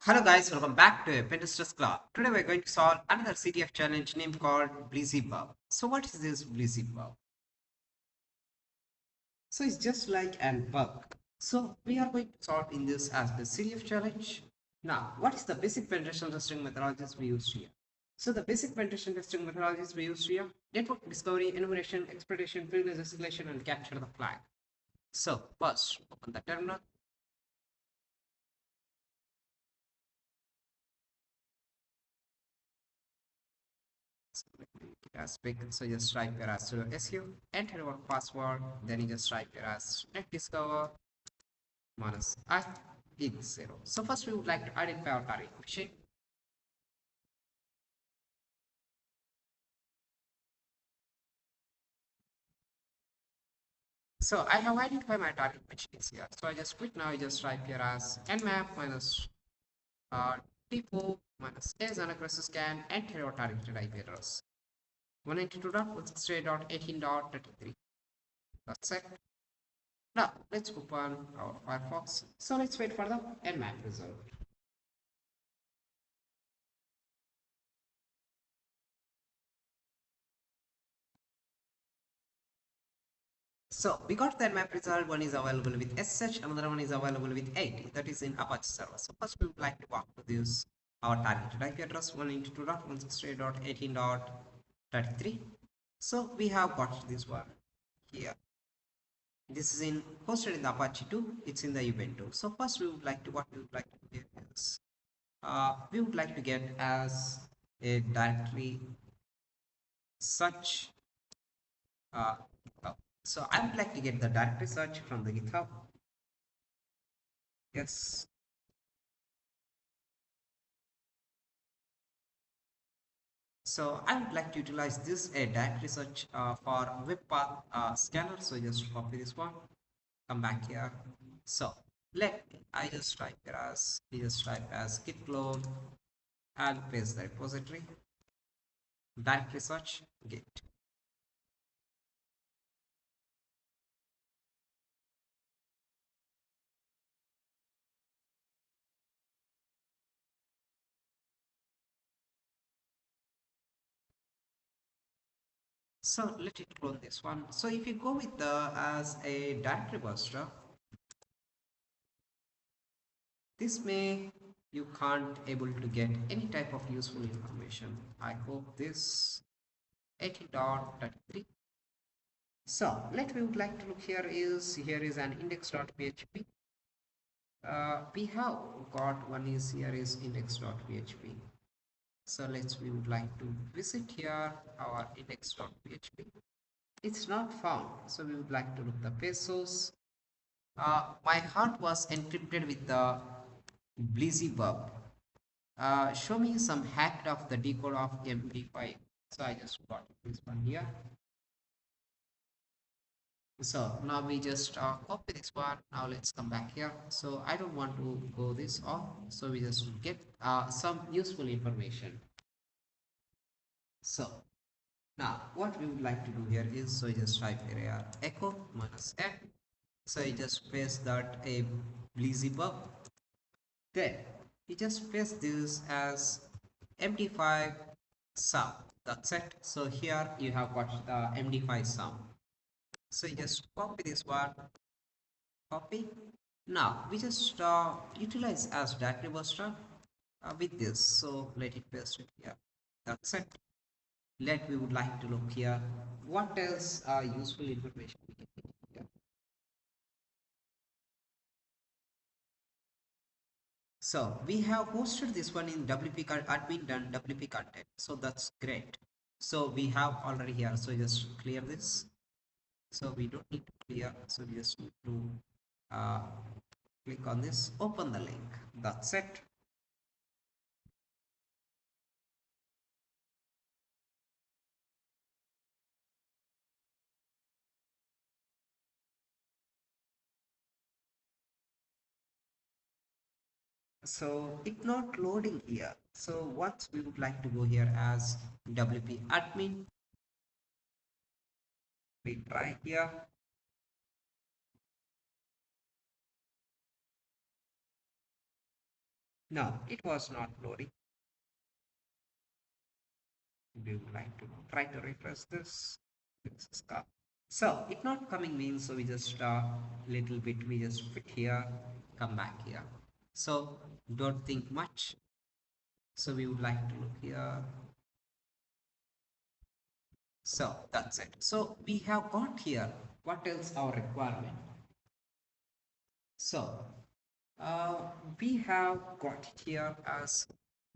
Hello guys, welcome back to a Pentesters Club. Today we're going to solve another CTF challenge named called Bleezebub. So what is this Bleezebub? So it's just like an bug. So we are going to solve in this as the CTF challenge. Now, what is the basic penetration testing methodologies we use here? So the basic penetration testing methodologies we use here: network discovery, enumeration, exploitation, privilege escalation, and capture the flag. So first, open the terminal. As big, so just type your as sudo su, enter your password, then you just type your as net discover minus I equals 0. So first we would like to identify our target machine. So I have identified my target machines here. So I just click now, you just type here as nmap minus t4 minus s and across scan, enter your targeted IP address. 192.168.18.33. That's it. Now let's open our Firefox. So let's wait for the nmap result. So we got that map result. One is available with SSH, another one is available with 80. That is in Apache server. So first we would like to walk to this our targeted IP address 192.168.18.33. So we have got this one here. This is in hosted in the Apache 2. It's in the Ubuntu. So first we would like to what we would like to get is we would like to get as a directory search uh, GitHub. So I would like to get the directory search from the GitHub. Yes. So I would like to utilize this a directory search for web path scanner. So just copy this one, come back here. So let I just type here as we just type as git clone and paste the repository directory search git. So let it clone this one. So if you go with the as a directory buster, this may you can't able to get any type of useful information. I hope this 80.33. So let we would like to look here is an index.php. We have got one is here is index.php. So we would like to visit here our index.php. It's not found, so we would like to look the page source. My heart was encrypted with the Bleezebub. Show me some hacked of the decode of MD5. So I just got this one here. So now we just copy this one. Now let's come back here. So I don't want to go this off. So we just get some useful information. So now what we would like to do here is, so you just type here echo minus f. So you just paste that a Bleezebub. Then you just paste this as MD5 sum. That's it. So here you have got the MD5 sum. So you just copy this one, copy. Now we just utilize as directory buster with this. So let it paste it here. That's it. Let we would like to look here. What else useful information we can get here? So we have hosted this one in WP admin done WP content. So that's great. So we have already here. So just clear this. So we don't need to clear. So we just need to uh, click on this, open the link. That's it. So it's not loading here. So what we would like to go here as WP admin, we try here. No, it was not loading. We would like to try to refresh this. This is come. So it not coming means so we just little bit we just fit here, come back here. So don't think much. So we would like to look here. So that's it. So we have got here what else our requirement. So we have got it here as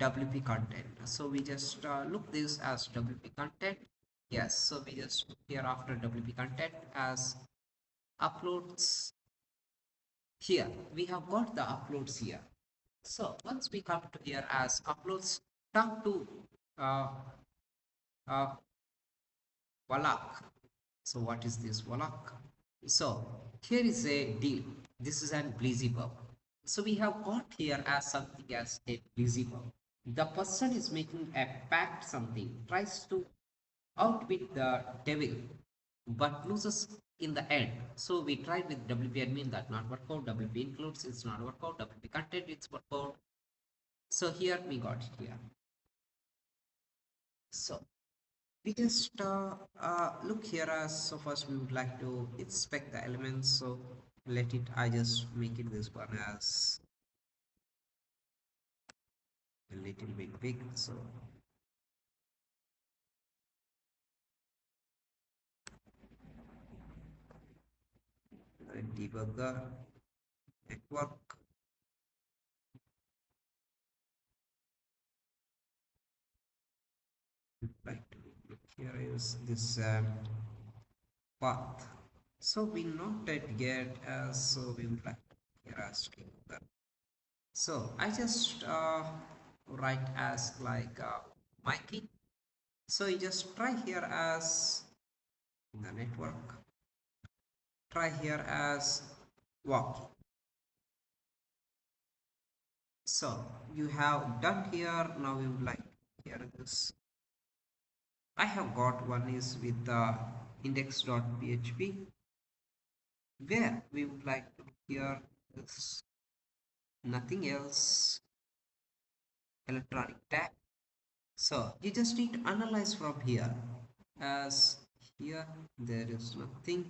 WP content. So we just look this as WP content. Yes, so we just here after WP content as uploads. Here we have got the uploads here. So once we come to here as uploads, talk to uh, uh, Walak. So what is this Walak? So here is a deal. This is an Bleezebub. So we have got here as something as a Bleezebub. The person is making a pact something, tries to outwit the devil, but loses in the end. So we tried with WP admin that not work out. WP includes it's not work out. WP content it's work out. So here we got it here. So we just look here as so first we would like to inspect the elements. So let it I just make it this one as a little bit big. So debugger network. Like to look here is this path. So we not that get as so we would like to here as debugger. So I just write as like Mikey. So you just try here as the network. Try here as walk. So you have done here. Now we would like here this. I have got one is with the index.php where we would like to here this nothing else electronic tag. So you just need to analyze from here as here there is nothing.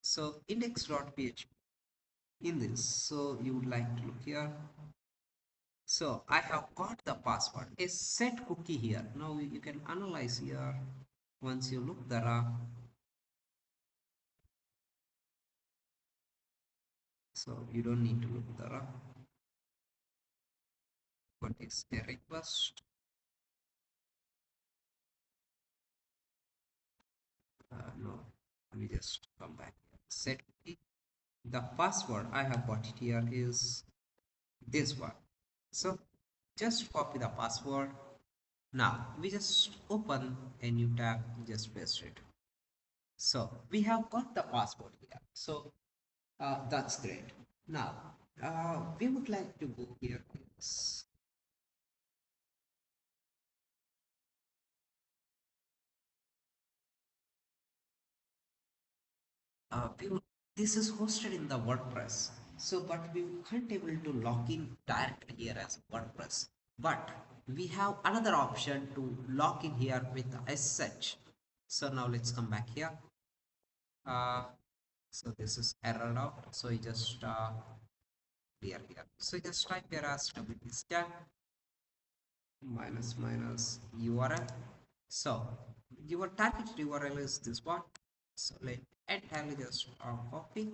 So index.php in this. So you would like to look here. So I have got the password, a set cookie here. Now you can analyze here. Once you look the raw, so you don't need to look the raw. What is a request? No, let me just come back here. Set cookie. The password I have got it here is this one. So just copy the password. Now we just open a new tab, just paste it. So we have got the password here. So that's great. Now we would like to go here. Yes. This is hosted in the WordPress. So, but we can't able to log in directly here as WordPress. But we have another option to log in here with SSH. So now let's come back here. Uh, so this is errored out. So you just clear here. So just type here as wp stack minus minus URL. So your target URL is this one. So let entirely just copy,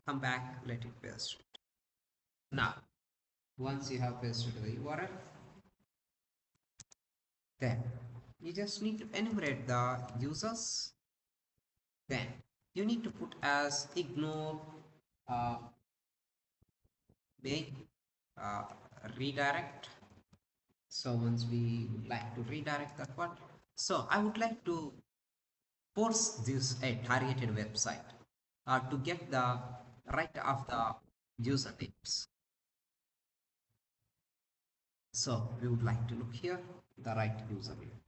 come back, let it paste. Now, once you have pasted the URL, then you just need to enumerate the users. Then you need to put as ignore uh, make uh, redirect. So once we would like to redirect that one, so I would like to post this a targeted website to get the right of the usernames. So we would like to look here the right username.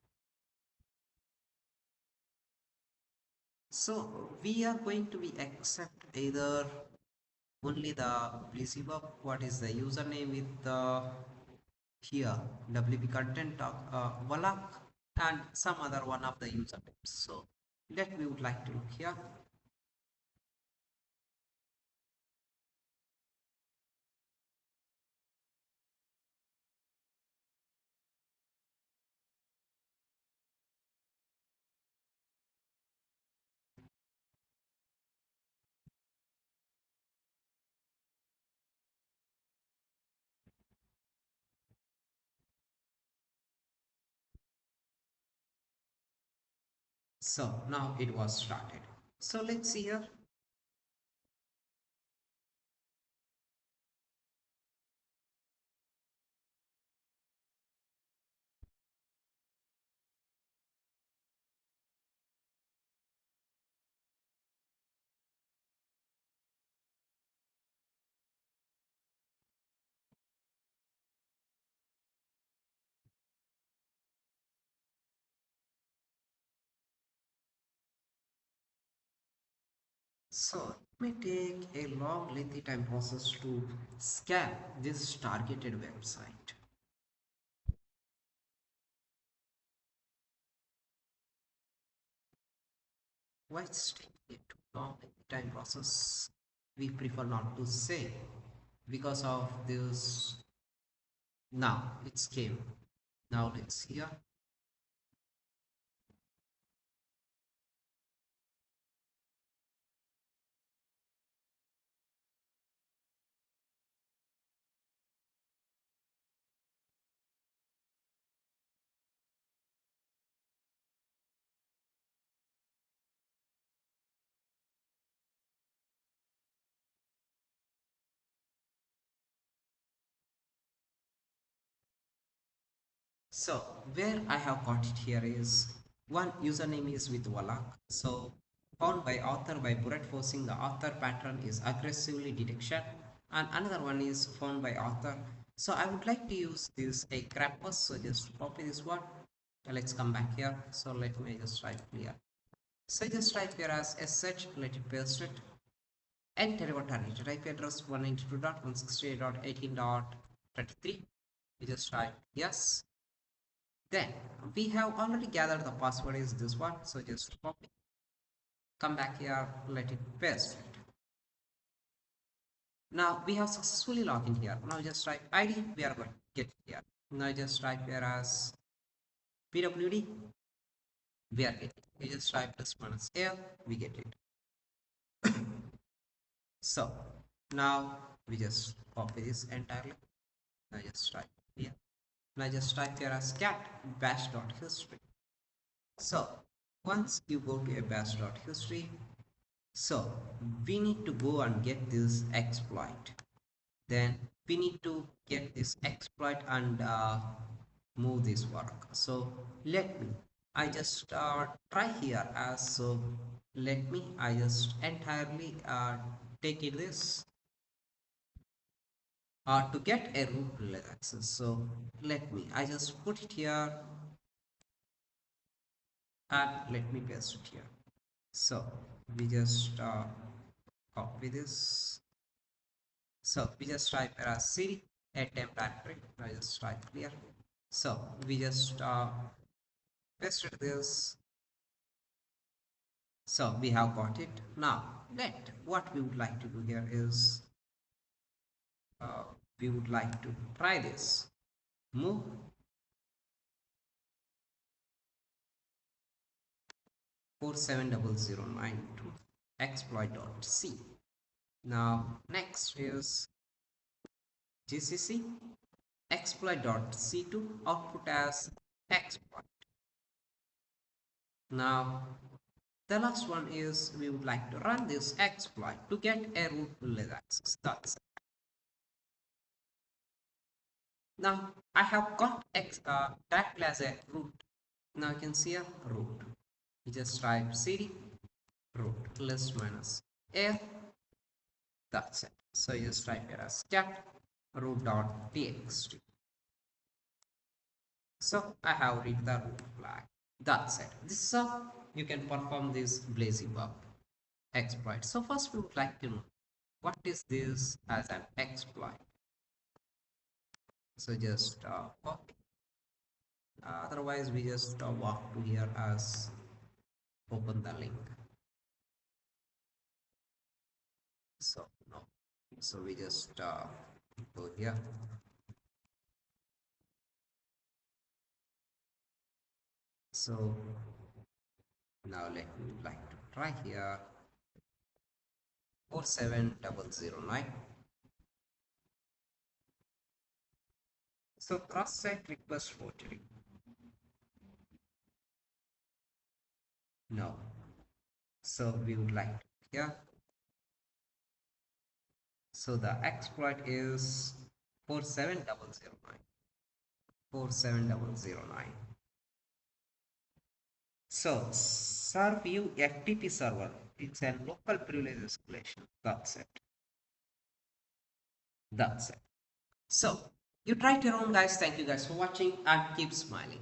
So we are going to be accept either only the Bleezebub. What is the username with the here WP content of Wallach and some other one of the usernames. So let we would like to look here. So now it was started. So let's see here. So it may take a long lengthy time process to scan this targeted website. Why it's taking a too long lengthy time process? We prefer not to say because of this. Now it's came. Now let's see here. So where I have got it here is one username is with Wallach. So found by author by brute forcing the author pattern is aggressively detection, and another one is found by author. So I would like to use this a crappus. So just copy this one. Let's come back here. So let me just write clear. So just write here as sh, let it paste it. Enter our target. IP address 192.168.18.33. We just write yes. Then we have already gathered the password is this one. So just copy. Come back here. Let it paste it. Now we have successfully logged in here. Now just type ID. We are going to get here. Now just type here as PWD. We are getting. We just type this minus L. We get it. So now we just copy this entirely. Now just type here. Now just type here as cat bash.history. So once you go to a bash.history, so we need to go and get this exploit. Then we need to get this exploit and move this work. So let me, I just try here as so. Let me, I just entirely take it this to get a root relay access. So let me, I just put it here and let me paste it here. So we just copy this. So we just type as cd a temp directory. I just type here. So we just pasted this. So we have got it. Now let what we would like to do here is uh, we would like to try this. Move 470092 exploit.c. Now next is gcc exploit.c2 output as exploit. Now the last one is we would like to run this exploit to get a root privilege access. That's it. Now I have got directly as a root. Now you can see a root. You just type cd root list minus a. That's it. So you just type here as cat root.txt. So I have read the root flag. That's it. This is how you can perform this Bleezebub exploit. So first we would like to know what is this as an exploit? So just copy. Otherwise, we just walk to here as open the link. So no. So we just go here. So now let me like to try here 47009. So cross-site request forgery. No. So we would like to here. So the exploit is 47009. 47009. So serve you FTP server. It's a local privilege escalation. That's it. That's it. So you try it your own guys. Thank you guys for watching and keep smiling.